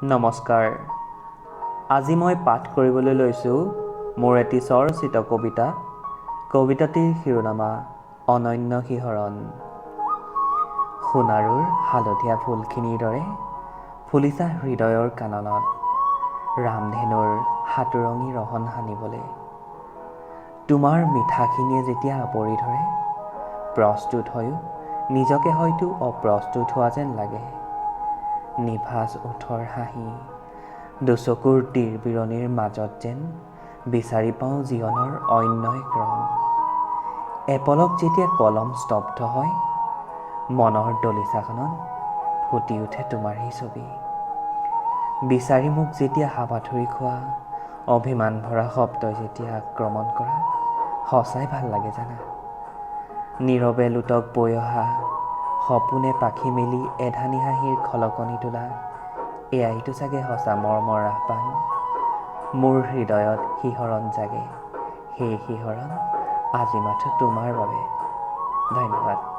নমস্কাৰ। আজি মই পাঠ কৰিবলৈ লৈছোঁ মোৰ এটি স্বৰচিত কবিতা। কবিতাটিৰ শিৰোনামা অনন্য শিহৰণ। সোণাৰুৰ হালধীয়া ফুলখিনিৰ দৰে ফুলিছা হৃদয়ৰ কাননত, ৰামধেনুৰ সাতোৰঙি ৰহণ সানিবলৈ। তোমাৰ মিঠাখিনিয়ে যেতিয়া আৱৰি ধৰে, প্ৰস্তুত হৈও নিজকে হয়তো অপ্ৰস্তুত হোৱা যেন লাগে। নিভাঁজ ওঠৰ হাঁহি, দুচকুৰ তিৰবিৰণিৰ মাজত যেন বিচাৰি পাওঁ জীৱনৰ অন্য এক ৰং। এপলক যেতিয়া কলম স্তব্ধ হয়, মনৰ দলিচাখনত ফুটি উঠে তোমাৰেই ছবি। বিচাৰি মোক যেতিয়া হাবাথুৰি খোৱা, অভিমান ভৰা শব্দই যেতিয়া আক্ৰমণ কৰা, সঁচাই ভাল লাগে জানা। নীৰৱে লোতক বৈ অহা, সপোনে পাখি মেলি এধানি হাঁহিৰ খলকনি তোলা, এয়াইতো চাগে সঁচা মৰমৰ আহ্বান। মোৰ হৃদয়ত শিহৰণ জাগে, সেই শিহৰণ আজি মাথো তোমাৰ বাবে। ধন্যবাদ।